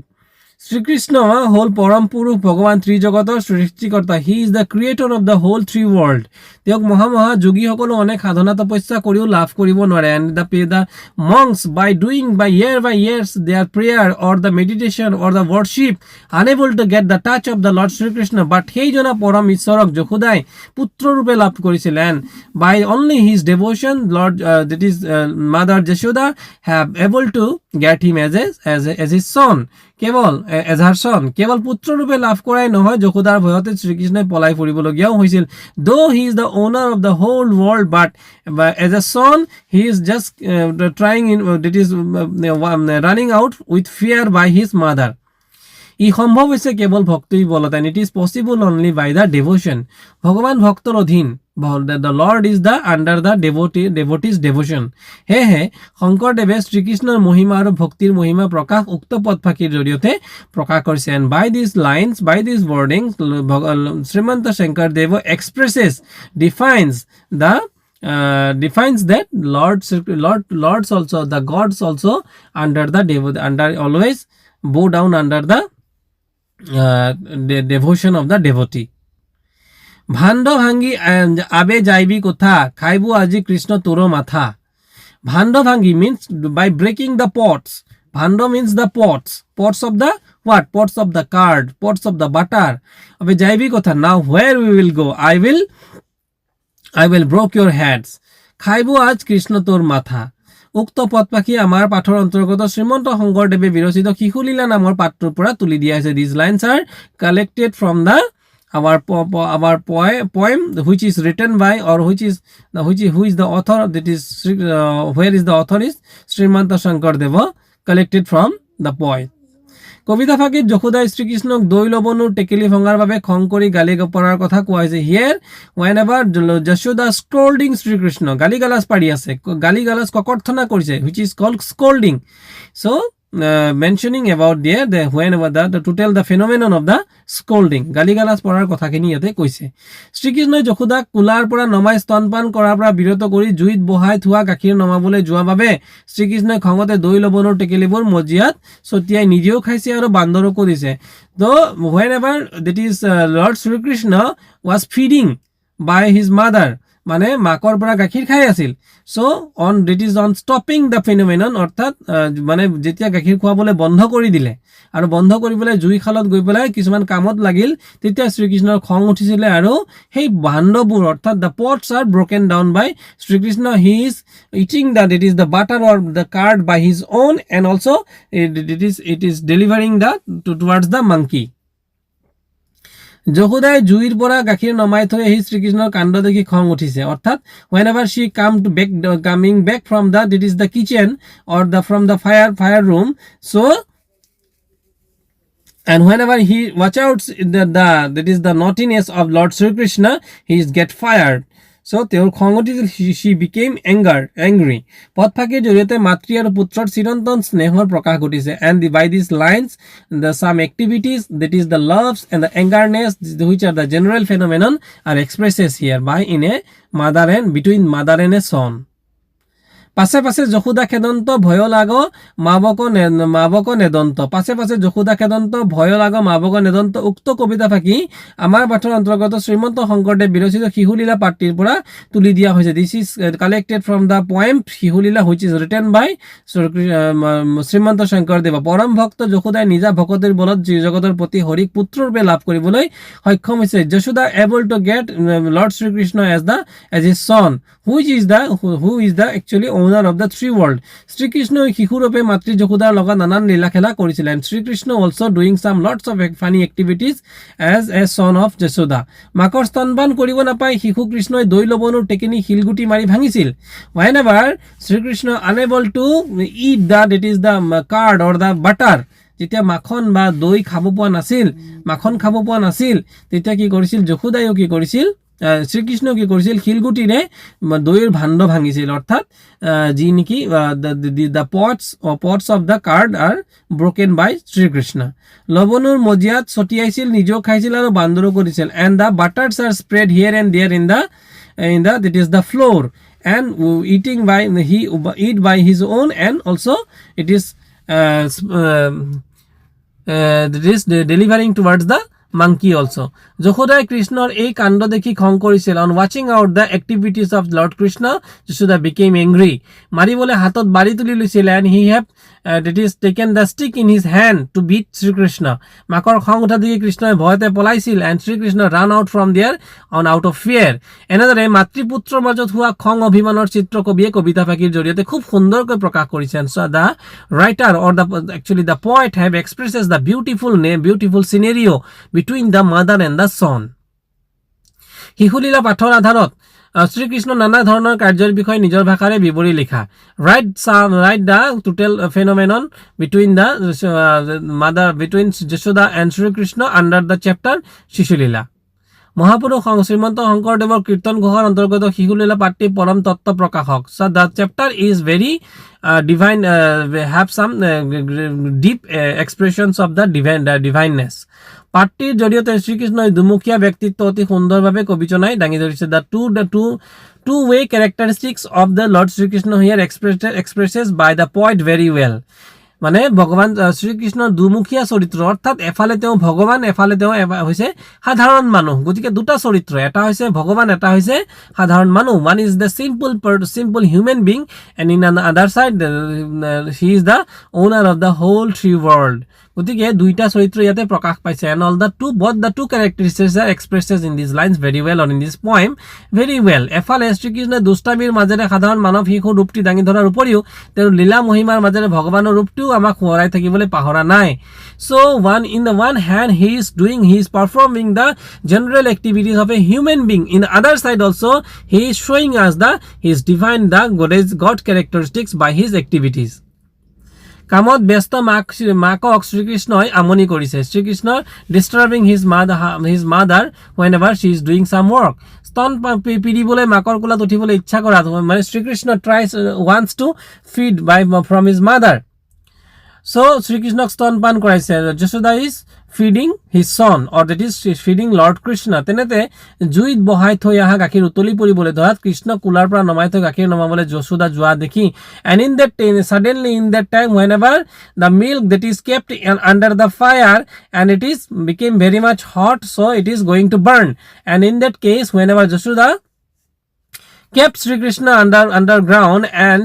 Shrikrishna হল পৰম পুৰুষ ভগৱান ত্ৰিজগতৰ সৃষ্টিকৰ্তা he is the creator of the whole three world তেওঁক মহা যোগীসকলো অনেক সাধনা তপস্যা কৰিও লাভ কৰিব নোৱাৰে and the monks by years their prayer or the meditation or the worship unable to get the touch of the Lord Sri Krishna but সেইজনা পৰম ঈশ্বৰক যশোদাই পুত্ৰ ৰূপে লাভ কৰিছিল and by only his devotion Lord that is mother Jashoda have able to get him as his son কেৱল as her son কেৱল পুত্ৰ ৰূপে লাভ কৰাই নহয় যশোদাৰ ভয়তে শ্ৰীকৃষ্ণই পলাই ফুৰিবলগীয়াও হৈছিল though he is the owner of the whole world but as a son he is just trying in that is running out with fear by his mother ই সম্ভৱ হৈছে কেৱল ভক্তিৰ বলত and it is possible only by the devotion ভগৱান ভক্তৰ অধীন the Lord is the under the devotee's devotion হে শংকৰদেৱে শ্ৰীকৃষ্ণৰ মহিমা আৰু ভক্তিৰ মহিমা প্ৰকাশ উক্ত পদফাঁকিৰ জৰিয়তে প্ৰকাশ কৰিছে and by these lines by these wordings Srimanta Sankardev defines that lords also the gods also under always bow down under the devotion of the devotee ভাণ্ড ভাঙ্গি আবে যাইবি কোথা খাইবো আজি কৃষ্ণ তোর মাথা ভাণ্ড ভাঙ্গি means by breaking the pots ভাণ্ড means the pots of the what pots of the curd pots of the butter আবে যাইবি কোথা now where we will go I will broke your heads খাইবো আজ কৃষ্ণ তোর মাথা উক্ত পদপাখি আমাৰ পাঠৰ অন্তৰ্গত শ্ৰীমন্ত শংকৰদেৱে বিৰচিত শিশুলীলা নামৰ পাঠটোৰ পৰা তুলি দিয়া হৈছে these lines are collected from the our poem which is written by or who is the author that is where is the author is Srimanta Shankardeva collected from the poem কবিতা ফাঁকিত যশোদাই শ্ৰীকৃষ্ণক দৈ লবণৰ টেকেলি ভঙাৰ বাবে খং কৰি গালি পৰাৰ কথা কোৱা হৈছে হিয়াৰ whenever Jashoda scolding শ্ৰীকৃষ্ণ গালি গালাজ পাৰি আছে গালি গালাজ ককৰ্থনা কৰিছে which is called scolding so mentioning about there the whenever to tell the phenomenon of the scolding গালি গালাজ পৰাৰ কথাখিনি ইয়াতে কৈছে শ্ৰীকৃষ্ণই যশোদাক কুলাৰ পৰা নমাই স্তনপান কৰাৰ পৰা বিৰত কৰি জুইত বহাই থোৱা গাখীৰ নমাবলৈ যোৱা বাবে শ্ৰীকৃষ্ণই খঙতে দৈ লবণৰ টেকেলিবোৰ মজিয়াত ছটিয়াই নিজেও খাইছে আৰু বান্দৰকো দিছে তো whenever that is Lord Sri Krishna was feeding by his mother মানে মাকৰ পৰা গাখীৰ খাই আছিল so on that is on stopping the phenomenon অৰ্থাৎ মানে যেতিয়া গাখীৰ খোৱাবলৈ বন্ধ কৰি দিলে আৰু বন্ধ কৰিবলৈ জুই খালত গৈ পেলাই কিছুমান কামত লাগিল তেতিয়া শ্ৰীকৃষ্ণৰ খং উঠিছিলে আৰু সেই ভাণ্ডবোৰ অৰ্থাৎ the pots are broken down by Sri Krishna he is eating that it is the butter or the curd by his own and also it is delivering that towards the monkey যশোদাই জুইৰ পৰা গাখীৰ নমাই থৈ আহি শ্ৰীকৃষ্ণৰ কাণ্ড দেখি খং উঠিছে অৰ্থাৎ whenever she coming back from that it is the kitchen or from the fire room so and whenever he watch out that is the naughtiness of Lord Sri Krishna he is get fired so তেওঁৰ খং উঠিছিল she became angry পদফাঁকিৰ জৰিয়তে মাতৃ আৰু পুত্ৰৰ চিৰন্তন স্নেহৰ প্ৰকাশ ঘটিছে and by these lines the some activities that is the loves and the angerness which are the general phenomenon are expressed here by in a mother and between mother and a son পাছে পাছে যশোদা খেদন্ত ভয় লাগো মাবক নেদন্ত পাছে পাছে যশোদা খেদন্ত ভয় লাগো মাবক নেদন্ত উক্ত কবিতা ফাঁকি আমাৰ পাঠৰ অন্তৰ্গত শ্ৰীমন্ত শংকৰদেৱ বিৰচিত শিশুলীলা পাঠটিৰ পৰা তুলি দিয়া হৈছে this is collected from the poem Shishulila which is written by Srimanta Shankardev পৰম ভক্ত যশোদাই নিজা ভকতিৰ বলত জগতৰ প্ৰতি হৰিক পুত্ৰ ৰূপে লাভ কৰিবলৈ সক্ষম হৈছে Yashoda able to get Lord Sri Krishna as his son who is the actually owner of the three world Shrikrishna শিশুৰূপে মাতৃ যশোদাৰ লগত নানান লীলা খেলা কৰিছিলেন Shrikrishna also doing some lots of funny activities as a son of Jashoda মাকৰ স্তনপান কৰিব নাপাই শিশু কৃষ্ণই দৈ লবণৰ টেকেনি শিলগুটি মাৰি ভাঙিছিল whenever Shrikrishna unable to eat that it is the curd or the butter যেতিয়া মাখন বা দৈ খাব পোৱা নাছিল তেতিয়া কি কৰিছিল যশোদায়ো কি কৰিছিল শ্ৰীকৃষ্ণ কি কৰিছিল শিলগুটিৰে দৈৰ ভাণ্ড ভাঙিছিল অৰ্থাৎ যি নেকি the pots of the curd are broken by Sri Krishna লবণৰ মজিয়াত ছটিয়াইছিল নিজেও খাইছিল আৰু বান্দৰো কৰিছিল and the butters are spread here and there in the that is the floor and eat by his own and also it is that is delivering towards the monkey also. যশোদাই কৃষ্ণৰ এই কাণ্ড দেখি খং কৰিছিল. On watching out the activities of Lord Krishna, Yashoda became angry. মাৰিবলৈ হাতত বাড়ি তুলি লৈছিল, and he have that is taken the stick in his hand to beat Sri Krishna. মাকৰ খং উঠা দেখি কৃষ্ণই ভয়তে পলাইছিল, and Sri Krishna ran out from there on out of fear. এনেদৰে মাতৃপুত্ৰৰ মাজত হোৱা খং অভিমানৰ চিত্ৰ কবিয়ে কবিতা ফাঁকিৰ জৰিয়তে খুব সুন্দৰকৈ প্ৰকাশ কৰিছে. So the writer or the poet have expresses the beautiful scenario between the mother and the son. শিশুলীলা পাঠৰ আধাৰত শ্ৰীকৃষ্ণ নানা ধৰণৰ কাৰ্যৰ বিষয়ে নিজৰ ভাষাৰে বিৱৰি লিখা. Write the total phenomenon between the between Yashoda and Sri Krishna under the chapter Sisulila. মহাপুৰুষ শ্ৰীমন্ত শংকৰদেৱৰ কীৰ্তন ঘোষৰ অন্তৰ্গত শিশুলীলা পাঠটি পৰম তত্ত্ব প্ৰকাশক. So the chapter is very divine, have some deep expressions of the divineness. পাঠটিৰ জৰিয়তে শ্ৰীকৃষ্ণই দুমুখীয়া ব্যক্তিত্ব অতি সুন্দৰভাৱে কবিজনাই দাঙি ধৰিছে. The two way characteristics of the Lord Sri Krishna here expresses by the poet very well. মানে ভগৱান শ্ৰীকৃষ্ণৰ দুমুখীয়া চৰিত্ৰ, অৰ্থাৎ এফালে তেওঁ ভগৱান, এফালে তেওঁ হৈছে সাধাৰণ মানুহ. গতিকে দুটা চৰিত্ৰ, এটা হৈছে ভগৱান, এটা হৈছে সাধাৰণ মানুহ. One is the simple human being, and in another side he is the owner of the whole tree world. গতিকে দুইটা চৰিত্ৰ ইয়াতে প্ৰকাশ পাইছে, and both the two characteristics are expressed in these lines very well, or in this poem very well. এফালে শ্ৰীকৃষ্ণই দুষ্টামীৰ মাজেৰে সাধাৰণ মানৱ শিশুৰ ৰূপটি দাঙি ধৰাৰ উপৰিও তেওঁৰ লীলা মহিমাৰ মাজেৰে ভগৱানৰ ৰূপটিও আমাক সোঁৱৰাই থাকিবলৈ পাহৰা নাই. So in the one hand he is performing the general activities of a human being. In the other side also he is showing us his divine God characteristics by his activities. কামত ব্যস্ত মাকক শ্ৰীকৃষ্ণই আমনি কৰিছে. Shrikrishna disturbing his mother whenever she is doing some work. স্তন পিৰিবলৈ মাকৰ কোলাত উঠিবলৈ ইচ্ছা কৰা, মানে Shrikrishna wants to feed from his mother. So শ্ৰীকৃষ্ণক স্তনপান কৰাইছে. Yashoda is feeding his son, or that is feeding Lord Krishna. তেনেতে জুইত বহাই থৈ অহা গাখীৰ উতলি পৰিবলৈ ধৰাত কৃষ্ণ কুলাৰ পৰা নমাই থৈ গাখীৰ নমাবলৈ যশোদা যোৱা দেখি, and suddenly in that time whenever the milk that is kept under the fire and it is became very much hot, so it is going to burn, and in that case whenever Yashoda kept Sri Krishna underground and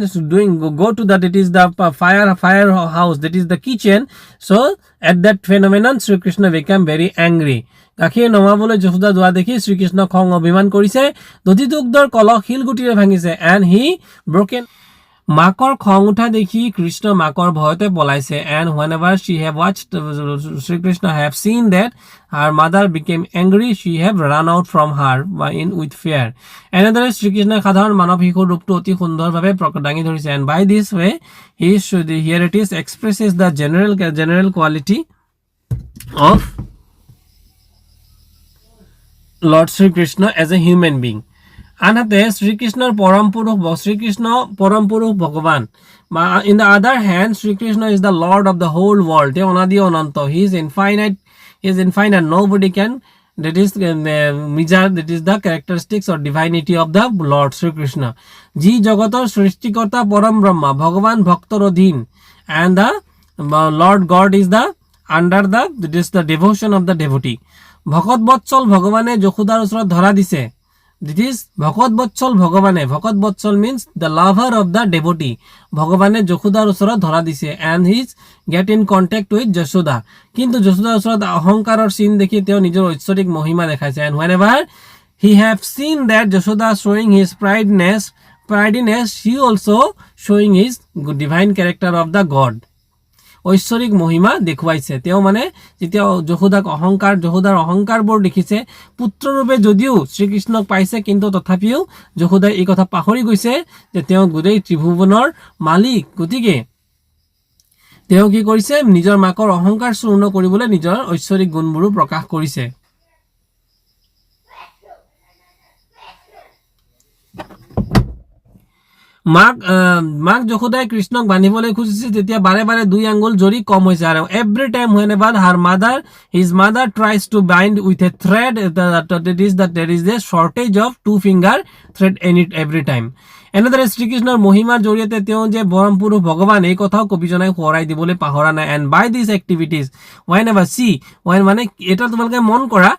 go to that, it is the fire house, that is the kitchen. So at that phenomenon Sri Krishna became very angry. গাখীৰ নমাবলৈ যশোদা যোৱা দেখি শ্ৰীকৃষ্ণ খং অভিমান কৰিছে, দধি দুগ্ধৰ কলহ শিলগুটিৰে ভাঙিছে, and he broken. মাকৰ খং উঠা দেখি কৃষ্ণ মাকৰ ভয়তে পলাইছে, and whenever she have watched Sri Krishna have seen that her mother became angry, she have run out from her with fear. এনেদৰে শ্ৰীকৃষ্ণই সাধাৰণ মানৱ শিশুৰ ৰূপটো অতি সুন্দৰভাৱে দাঙি ধৰিছে, and by this way here it is expresses the general quality of Lord Sri Krishna as a human being. আনহাতে শ্ৰীকৃষ্ণৰ শ্ৰীকৃষ্ণ পৰম পুৰুষ ভগৱান. In the other hand, Sri Krishna is the Lord of the whole world. তেওঁ অনাদি অনন্ত. He is infinite. Nobody can that is measure, that is the characteristics or divinity of the Lord Sri Krishna. যি জগতৰ সৃষ্টিকৰ্তা পৰম ব্ৰহ্মা, ভগৱান ভক্তৰ অধীন, and the Lord God is the devotion of the devotee. ভকত বৎসল ভগৱানে যশোদাৰ ওচৰত ধৰা দিছে. This is ভকত বৎসল ভগৱানে. ভকত বৎসল means the lover of the devotee. ভগৱানে যশোদাৰ ওচৰত ধৰা দিছে, and he get in contact with Yashoda. কিন্তু যশোদাৰ ওচৰত অহংকাৰৰ চিন দেখি তেওঁ নিজৰ ঐশ্বৰিক মহিমা দেখাইছে, and whenever he have seen that Yashoda showing his pridiness, she also showing his divine character of the God. ঐশ্বৰিক মহিমা দেখুৱাইছে. তেওঁ মানে যেতিয়া যশোদাৰ অহংকাৰবোৰ দেখিছে, পুত্ৰৰূপে যদিও শ্ৰীকৃষ্ণক পাইছে, কিন্তু তথাপিও যশোদাই এই কথা পাহৰি গৈছে যে তেওঁ গোটেই ত্ৰিভুৱনৰ মালিক. গতিকে তেওঁ কি কৰিছে, নিজৰ মাকৰ অহংকাৰ চূৰ্ণ কৰিবলৈ নিজৰ ঐশ্বৰিক গুণবোৰো প্ৰকাশ কৰিছে. মাক যশোদাই কৃষ্ণক বান্ধিবলৈ খুজিছে, তেতিয়া বাৰে বাৰে দুই আঙ্গুল জৰি কম হৈছে, আৰু every time whenever his mother tries to bind with a thread, there is a shortage of 2 finger thread in it every time. এনেদৰে শ্ৰীকৃষ্ণৰ মহিমাৰ জৰিয়তে তেওঁ যে পৰম পুৰুষ ভগৱান এই কথাও কবিজনাই সোঁৱৰাই দিবলৈ পাহৰা নাই। And by this activities whenever see when মানে এটা তোমালোকে মন কৰা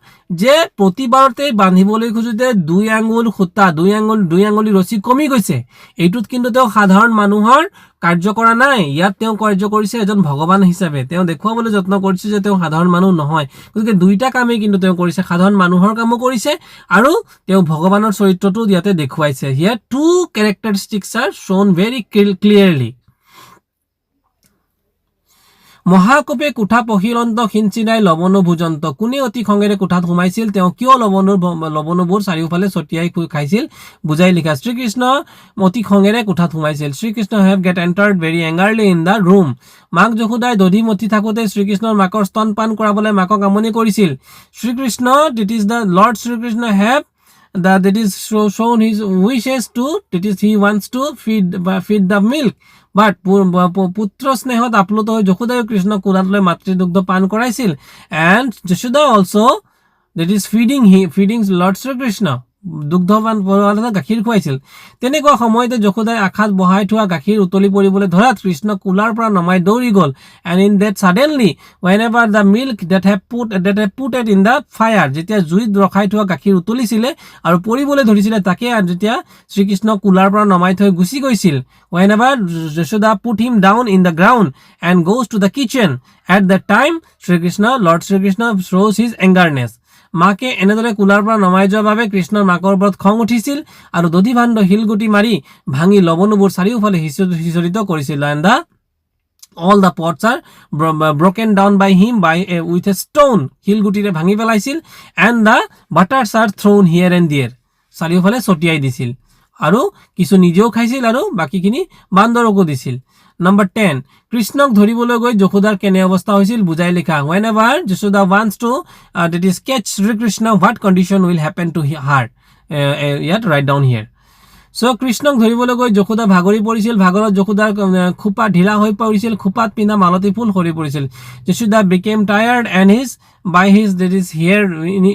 যে প্ৰতিবাৰতে বান্ধিবলৈ খোজোতে 2 আঙুল সূতা 2 আঙুলি ৰছী কমি গৈছে। এইটোত কিন্তু তেওঁ সাধাৰণ মানুহৰ কাৰ্য কৰা নাই, ইয়াত তেওঁ কাৰ্য কৰিছে এজন ভগৱান হিচাপে। তেওঁ দেখুৱাবলৈ যত্ন কৰিছে যে তেওঁ সাধাৰণ মানুহ নহয়। গতিকে দুইটা কামেই কিন্তু তেওঁ কৰিছে, সাধাৰণ মানুহৰ কামো কৰিছে আৰু তেওঁ ভগৱানৰ চৰিত্ৰটো ইয়াতে দেখুৱাইছে। হিয়াৰ 2 characteristics are shown very clearly. মহাকপে কোঠা পহিৰন্ত সিঞ্চিনাই লৱণো ভোজন্ত। কোনে অতি খঙেৰে কোঠাত সোমাইছিল, তেওঁ কিয় লৱণবোৰ চাৰিওফালে ছটিয়াই খাইছিল, বুজাই লিখা। শ্ৰীকৃষ্ণ অতি খঙেৰে কোঠাত সোমাইছিল। Srikrishna have get entered very angrily in the room. মাক যশোদাই দধি মথি থাকোঁতে শ্ৰীকৃষ্ণৰ মাকৰ স্তনপান কৰাবলৈ মাকক আমনি কৰিছিল। Srikrishna this is the lord Srikrishna have that is shown his wishes to, that is he wants to feed the milk, but পুত্ৰ স্নেহত আপ্লুত হৈ যশোদাই কৃষ্ণ কোলাত লৈ মাতৃদুগ্ধ পান কৰাইছিল। and Jashoda also that is feeding Lord Sri Krishna দুগ্ধপান গাখীৰ খুৱাইছিল। তেনেকুৱা সময়তে যশোদাই আখাত বহাই থোৱা গাখীৰ উতলি পৰিবলৈ ধৰাত কৃষ্ণ কোলাৰ পৰা নমাই দৌৰি গ'ল। and in that suddenly whenever the milk that have put it in the fire, যেতিয়া জুইত ৰখাই থোৱা গাখীৰ উতলিছিলে আৰু পৰিবলৈ ধৰিছিলে তাকে যেতিয়া শ্ৰীকৃষ্ণ কোলাৰ পৰা নমাই থৈ গুচি গৈছিল, whenever Jashoda put him down in the ground and goes to the kitchen, at that time Lord Sri Krishna shows his angerness. মাকে এনেদৰে কোলাৰ পৰা নমাই যোৱাৰ বাবে কৃষ্ণৰ মাকৰ ওপৰত খং উঠিছিল আৰু দধি ভাণ্ড শিলগুটি মাৰি ভাঙি লৱণবোৰ চাৰিওফালে সিঁচৰিত কৰিছিল। and all the pots are broken down by him with a stone, শিলগুটিৰে ভাঙি পেলাইছিল। and the butters are thrown here and there, চাৰিওফালে ছটিয়াই দিছিল আৰু কিছু নিজেও খাইছিল আৰু বাকীখিনি বান্দৰকো দিছিল। Number 10, কৃষ্ণক ধৰিবলৈ গৈ যশোদাৰ কেনে অৱস্থা হৈছিল, বুজাই লিখা। whenever Jashoda wants to that is catch Sri Krishna, what condition will happen to her, yet write down here. So কৃষ্ণক ধৰিবলৈ গৈ যশোদা ভাগৰি পৰিছিল। ভাগৰত যশোদাৰ খোপা ঢিলা হৈ পৰিছিল, খোপাত পিন্ধা মালতী ফুল সৰি পৰিছিল। Jashoda became tired and by his that is hair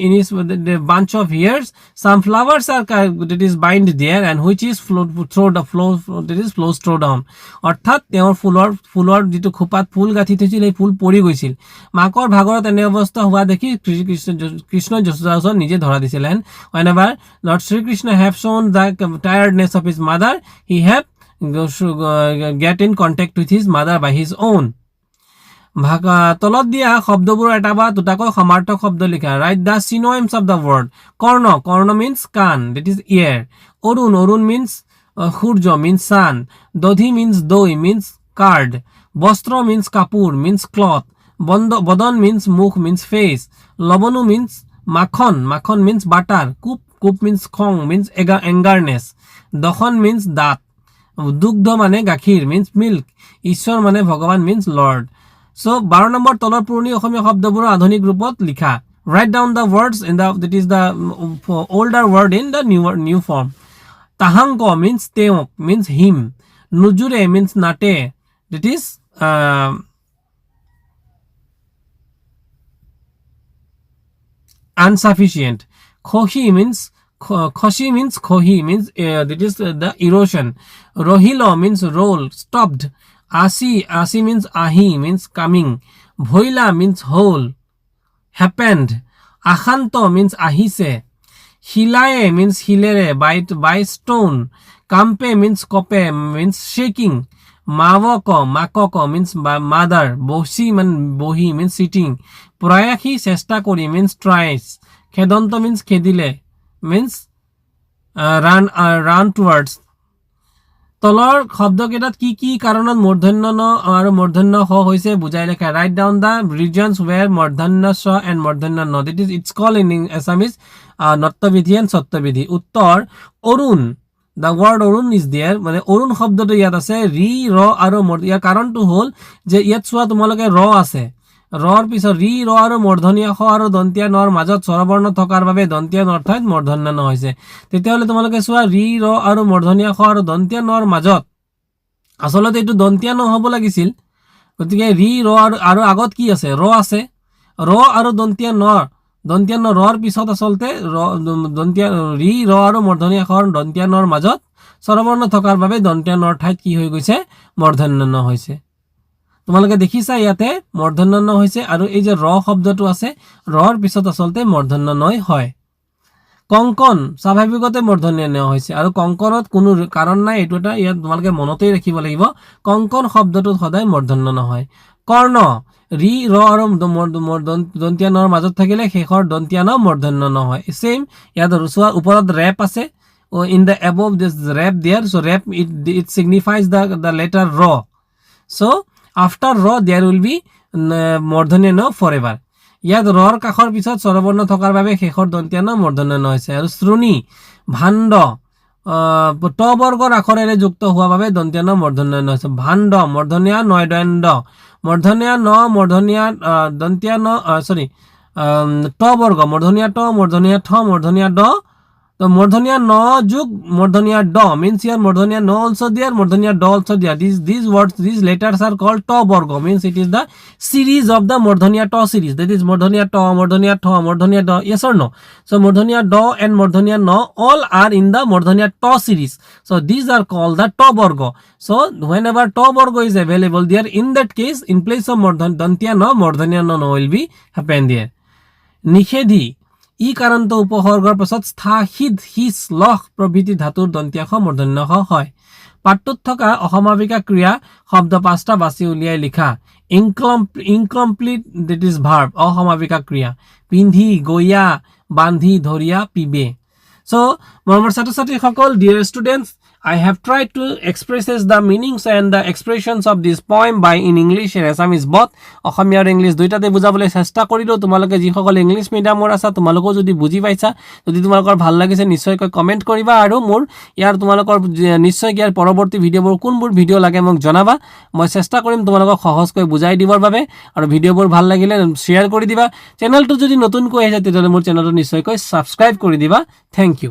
in his the bunch of hairs some flowers are that is bind there and which is flows throw down, অৰ্থাৎ তেওঁৰ ফুলৰ যিটো খোপাত ফুল গাঁঠি থৈছিল এই ফুল পৰি গৈছিল। মাকৰ ভাগৰত এনে অৱস্থা হোৱা দেখি কৃষ্ণ যশোদাৰ ওচৰত নিজে ধৰা দিছিল। and whenever Lord Sri Krishna have shown the tiredness of his mother, he have get in contact with his mother by his own. তলত দিয়া শব্দবোৰ এটা বা দুটাকৈ সমাৰ্থক শব্দ লিখা। write the synonyms of the word. কৰ্ণ means কাণ, that is ear. অৰুণ means সূৰ্য, means sun. দধি means দৈ, means curd. বস্ত্ৰ means কাপোৰ, means cloth. বদন means মুখ, means face. লৱণো means মাখন means butter. কুপ means খং, means angerness. দখন means দাঁত. দুগ্ধ মানে গাখীৰ, means milk. ঈশ্বৰ মানে ভগৱান, means Lord. So 12 নম্বৰ তলৰ পুৰণি অসমীয়া শব্দবোৰ আধুনিক ৰূপত লিখা। write down the words in the that is the older word in the new form. তাহাংক means তেওঁক, means him. নুজুৰে means নাটে, that is insufficient. খহি means খহি means that is the erosion. রহিল means roll, stopped. Asi means ahi, means coming. Bhoila means whole, happened. Akhanto means ahise. Hilaye means hilere, by stone. Kampe means kope, means shaking. Makoko means mother. Bohi means sitting. Prayakhi chesta kori means tries. Khedonto means khedile, means run towards. তলৰ শব্দকেইটাত কি কি কাৰণত মূৰ্ধন্য ন আৰু মূৰ্ধন্য হ হৈছে বুজাই লেখা। write down the regions where মূৰ্ধন্য স and মূৰ্ধন্য ন, that is it's called in assamese নত্যবিধি and সত্যবিধি। উত্তৰ Arun, the word Arun is there, মানে অৰুণ শব্দটো ইয়াত আছে ৰি ৰ আৰু ইয়াৰ কাৰণটো হ'ল যে ইয়াত চোৱা তোমালোকে ৰ আছে, ৰৰ পিছত ৰি ৰ আৰু মূৰ্ধন্য খ আৰু দন্তীয়া নৰ মাজত স্বৰবৰ্ণ থকাৰ বাবে দন্তীয়া নৰ ঠাইত মূৰ্ধন্য ন হৈছে। তেতিয়াহ'লে তোমালোকে চোৱা ৰি ৰ আৰু মূৰ্ধন্য খ আৰু দন্তীয়া নৰ মাজত আচলতে এইটো দন্তীয়া ন হ'ব লাগিছিল। গতিকে ৰি ৰ আৰু আগত কি আছে, ৰ আছে। ৰ আৰু দন্তীয়া নৰ ৰৰ পিছত আচলতে ৰি ৰ আৰু মূৰ্ধন্য খ আৰু দন্তীয়া নৰ মাজত স্বৰবৰ্ণ থকাৰ বাবে দন্তীয় নৰ ঠাইত কি হৈ গৈছে মূৰ্ধন্য ন হৈছে তোমালোকে দেখিছা ইয়াতে মূৰ্ধন্য ন হৈছে আৰু এই যে ৰ শব্দটো আছে ৰৰ পিছত আসলতে মূৰ্ধন্য নই হয় কংকন স্বাভাৱিকতে মূৰ্ধন্য ন হৈছে আৰু কংকনত কোনো কাৰণ নাই এটো এটা ইয়াত তোমালোকে মনতেই ৰাখিব লাগিব কংকন শব্দটো সদায় মূৰ্ধন্য নহয় কৰ্ণ ৰি ৰ আৰু দন্তীয় নৰ মাজত থাকিলে শেষৰ দন্তীয় ন মূৰ্ধন্য নহয় সেম ইয়াত ৰচোৱা ওপৰত ৰেপ আছে in the above this rap there so rap it signifies the letter ro so after ro there will be mordhanya no forever ইয়াত ৰৰ কাখৰ পিছত স্বৰবৰ্ণ থকাৰ বাবে শেষৰ দন্তীয় ন মূৰ্ধন্য ন হৈছে আৰু শ্ৰুনি ভাণ্ড ট বৰ্গৰ আখৰেৰে যুক্ত হোৱা বাবে দন্তীয় ন মূৰ্ধন্য ন হৈছে ভাণ্ড মূৰ্ধন্য নয় দণ্ড মূৰ্ধন্য ন মূৰ্ধন্য দন্তীয় ন সৰি ট বৰ্গ মূৰ্ধন্য ট মূৰ্ধন্য ঠ মূৰ্ধন্য ড the mordhanya no juk mordhanya do means here mordhanya no also there mordhanya do also there these words these letters are called to borgo means it is the series of the mordhanya to series that is mordhanya to mordhanya tho mordhanya do yes or no so mordhanya do and mordhanya no all are in the mordhanya to series so these are called the to borgo so whenever to borgo is available there in that case in place of dantya no mordhanya no will be happen there nikhedi ই কাৰণত উপসৰ্গৰ পাছত স্থা হিদ হিস লহ প্ৰভৃতি ধাতুৰ দন্ত্যাংশ মূৰ্ধন্য হয় পাঠটোত থকা অসমাপিকা ক্ৰিয়া শব্দ পাঁচটা বাছি উলিয়াই লিখা ইনকমপ্লিট that is verb অসমাপিকা ক্ৰিয়া পিন্ধি গয়া বান্ধি ধৰিয়া পিবে so মৰমৰ ছাত্ৰ-ছাত্ৰীসকল dear students I have tried to express the meanings and the expressions of this poem by in English and Assamese both অসমীয়া আৰু ইংলিশ দুইটাতে বুজাবলৈ চেষ্টা কৰিলো তোমালোকে যি সকল ইংলিশ মিডিয়ামৰ আছে তোমালোকে যদি বুজি পাইছা যদি তোমালোকৰ ভাল লাগিছে নিশ্চয়কৈ কমেন্ট কৰিবা আৰু মোৰ ইয়াৰ তোমালোকৰ নিশ্চয় ইয়াৰ পৰৱৰ্তী ভিডিঅ'বোৰ কোনবোৰ ভিডিঅ' লাগে মোক জনাবা মই চেষ্টা কৰিম তোমালোকক সহজকৈ বুজাই দিবৰ বাবে আৰু ভিডিঅ'বোৰ ভাল লাগিলে শেয়াৰ কৰি দিবা চেনেলটো যদি নতুনকৈ আহিছে তেতিয়াহ'লে মোৰ চেনেলটো নিশ্চয়কৈ সাবস্ক্ৰাইব কৰি দিবা থ্যাংক ইউ